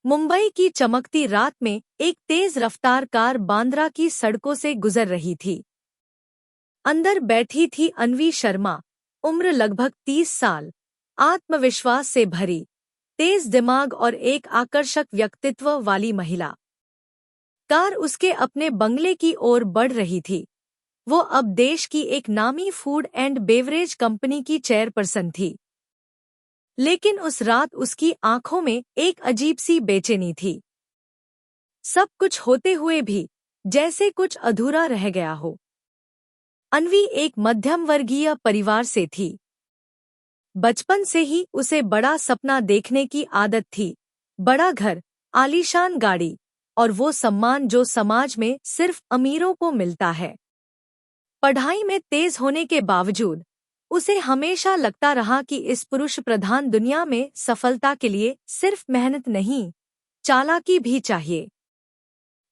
मुंबई की चमकती रात में एक तेज रफ्तार कार बांद्रा की सड़कों से गुजर रही थी। अंदर बैठी थी अन्वी शर्मा, उम्र लगभग 30 साल, आत्मविश्वास से भरी, तेज दिमाग और एक आकर्षक व्यक्तित्व वाली महिला। कार उसके अपने बंगले की ओर बढ़ रही थी। वो अब देश की एक नामी फूड एंड बेवरेज कंपनी की चेयरपर्सन थी। लेकिन उस रात उसकी आंखों में एक अजीब सी बेचैनी थी। सब कुछ होते हुए भी जैसे कुछ अधूरा रह गया हो। अन्वी एक मध्यम वर्गीय परिवार से थी। बचपन से ही उसे बड़ा सपना देखने की आदत थी, बड़ा घर, आलीशान गाड़ी और वो सम्मान जो समाज में सिर्फ अमीरों को मिलता है। पढ़ाई में तेज होने के बावजूद उसे हमेशा लगता रहा कि इस पुरुष प्रधान दुनिया में सफलता के लिए सिर्फ मेहनत नहीं, चालाकी भी चाहिए।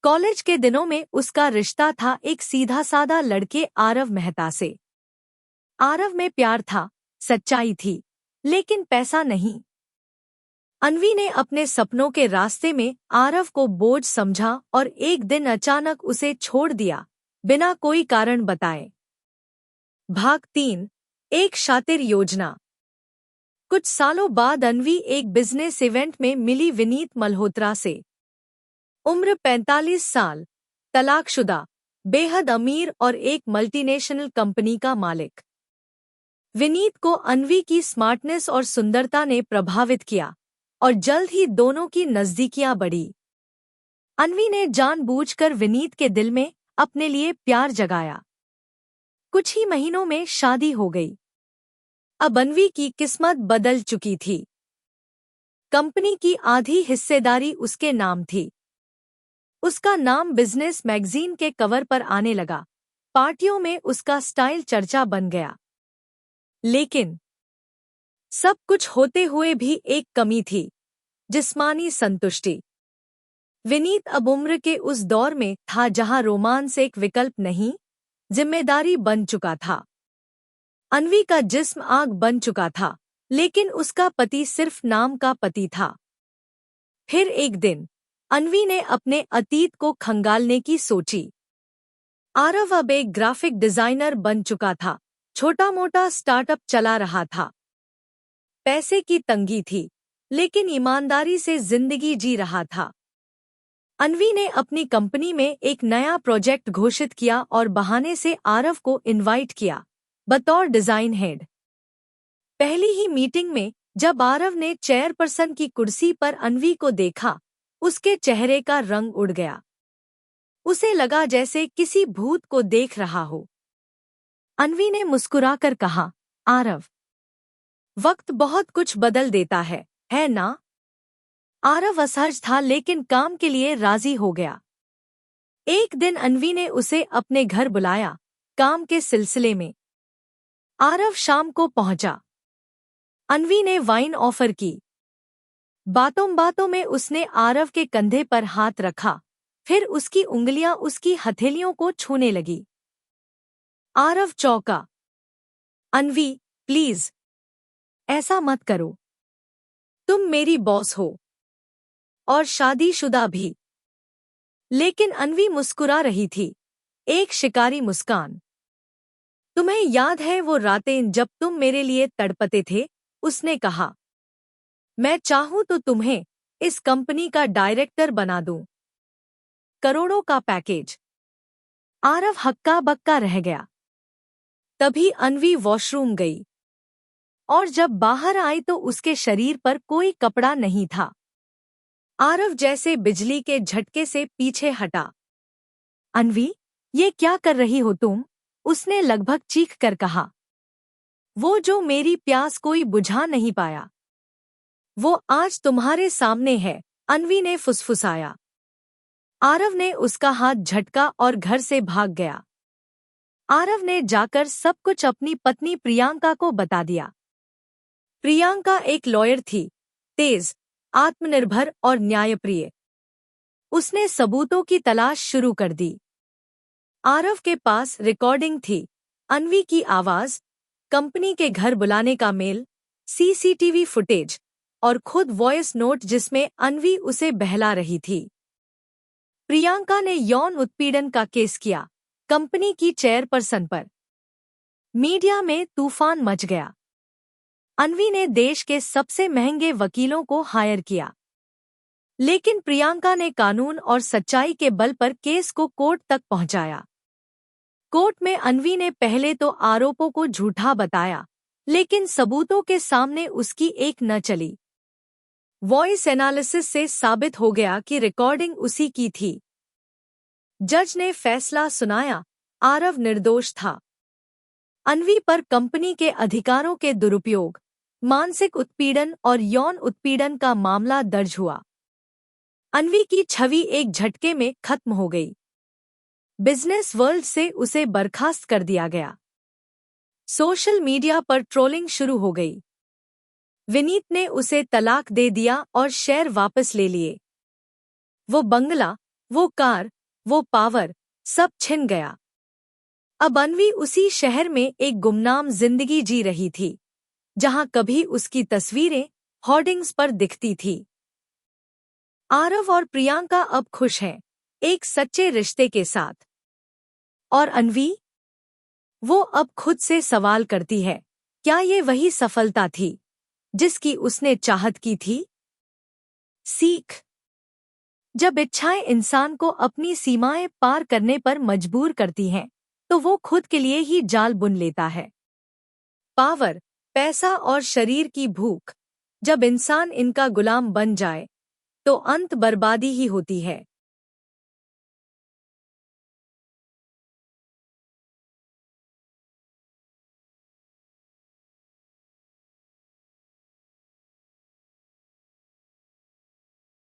कॉलेज के दिनों में उसका रिश्ता था एक सीधा साधा लड़के आरव मेहता से। आरव में प्यार था, सच्चाई थी, लेकिन पैसा नहीं। अन्वी ने अपने सपनों के रास्ते में आरव को बोझ समझा और एक दिन अचानक उसे छोड़ दिया, बिना कोई कारण बताए। भाग 3, एक शातिर योजना। कुछ सालों बाद अन्वी एक बिजनेस इवेंट में मिली विनीत मल्होत्रा से। उम्र 45 साल, तलाकशुदा, बेहद अमीर और एक मल्टीनेशनल कंपनी का मालिक। विनीत को अन्वी की स्मार्टनेस और सुंदरता ने प्रभावित किया और जल्द ही दोनों की नजदीकियां बढ़ी। अन्वी ने जानबूझकर विनीत के दिल में अपने लिए प्यार जगाया। कुछ ही महीनों में शादी हो गई। अब अन्वी की किस्मत बदल चुकी थी। कंपनी की आधी हिस्सेदारी उसके नाम थी। उसका नाम बिजनेस मैगजीन के कवर पर आने लगा। पार्टियों में उसका स्टाइल चर्चा बन गया। लेकिन सब कुछ होते हुए भी एक कमी थी, जिस्मानी संतुष्टि। विनीत अब उम्र के उस दौर में था जहां रोमांस एक विकल्प नहीं, जिम्मेदारी बन चुका था। अन्वी का जिस्म आग बन चुका था, लेकिन उसका पति सिर्फ नाम का पति था। फिर एक दिन अन्वी ने अपने अतीत को खंगालने की सोची। आरव अब एक ग्राफिक डिजाइनर बन चुका था, छोटा मोटा स्टार्टअप चला रहा था। पैसे की तंगी थी, लेकिन ईमानदारी से जिंदगी जी रहा था। अन्वी ने अपनी कंपनी में एक नया प्रोजेक्ट घोषित किया और बहाने से आरव को इनवाइट किया, बतौर डिजाइन हेड। पहली ही मीटिंग में जब आरव ने चेयरपर्सन की कुर्सी पर अन्वी को देखा, उसके चेहरे का रंग उड़ गया। उसे लगा जैसे किसी भूत को देख रहा हो। अन्वी ने मुस्कुराकर कहा, आरव, वक्त बहुत कुछ बदल देता है ना? आरव असहज था लेकिन काम के लिए राजी हो गया। एक दिन अन्वी ने उसे अपने घर बुलाया, काम के सिलसिले में। आरव शाम को पहुंचा। अन्वी ने वाइन ऑफर की। बातों बातों में उसने आरव के कंधे पर हाथ रखा, फिर उसकी उंगलियां उसकी हथेलियों को छूने लगी। आरव चौंका। अन्वी, प्लीज, ऐसा मत करो। तुम मेरी बॉस हो और शादीशुदा भी। लेकिन अन्वी मुस्कुरा रही थी, एक शिकारी मुस्कान। तुम्हें याद है वो रातें जब तुम मेरे लिए तड़पते थे? उसने कहा। मैं चाहूं तो तुम्हें इस कंपनी का डायरेक्टर बना दूं। करोड़ों का पैकेज। आरव हक्का बक्का रह गया। तभी अन्वी वॉशरूम गई और जब बाहर आई तो उसके शरीर पर कोई कपड़ा नहीं था। आरव जैसे बिजली के झटके से पीछे हटा। अन्वी, ये क्या कर रही हो तुम? उसने लगभग चीख कर कहा। वो जो मेरी प्यास कोई बुझा नहीं पाया, वो आज तुम्हारे सामने है, अन्वी ने फुसफुसाया। आरव ने उसका हाथ झटका और घर से भाग गया। आरव ने जाकर सब कुछ अपनी पत्नी प्रियंका को बता दिया। प्रियंका एक लॉयर थी, तेज, आत्मनिर्भर और न्यायप्रिय। उसने सबूतों की तलाश शुरू कर दी। आरव के पास रिकॉर्डिंग थी, अन्वी की आवाज, कंपनी के घर बुलाने का मेल, सीसीटीवी फुटेज, और खुद वॉइस नोट जिसमें अन्वी उसे बहला रही थी। प्रियंका ने यौन उत्पीड़न का केस किया कंपनी की चेयरपर्सन पर। मीडिया में तूफान मच गया। अन्वी ने देश के सबसे महंगे वकीलों को हायर किया, लेकिन प्रियंका ने कानून और सच्चाई के बल पर केस को कोर्ट तक पहुंचाया। कोर्ट में अन्वी ने पहले तो आरोपों को झूठा बताया, लेकिन सबूतों के सामने उसकी एक न चली। वॉइस एनालिसिस से साबित हो गया कि रिकॉर्डिंग उसी की थी। जज ने फैसला सुनाया, आरव निर्दोष था। अन्वी पर कंपनी के अधिकारों के दुरुपयोग, मानसिक उत्पीड़न और यौन उत्पीड़न का मामला दर्ज हुआ। अन्वी की छवि एक झटके में खत्म हो गई। बिजनेस वर्ल्ड से उसे बर्खास्त कर दिया गया। सोशल मीडिया पर ट्रोलिंग शुरू हो गई। विनीत ने उसे तलाक दे दिया और शेयर वापस ले लिए। वो बंगला, वो कार, वो पावर, सब छिन गया। अब अन्वी उसी शहर में एक गुमनाम जिंदगी जी रही थी, जहां कभी उसकी तस्वीरें होर्डिंग्स पर दिखती थी। आरव और प्रियंका अब खुश हैं, एक सच्चे रिश्ते के साथ। और अन्वी? वो अब खुद से सवाल करती है, क्या ये वही सफलता थी जिसकी उसने चाहत की थी? सीख। जब इच्छाएं इंसान को अपनी सीमाएं पार करने पर मजबूर करती हैं, तो वो खुद के लिए ही जाल बुन लेता है। पावर, पैसा और शरीर की भूख, जब इंसान इनका गुलाम बन जाए, तो अंत बर्बादी ही होती है।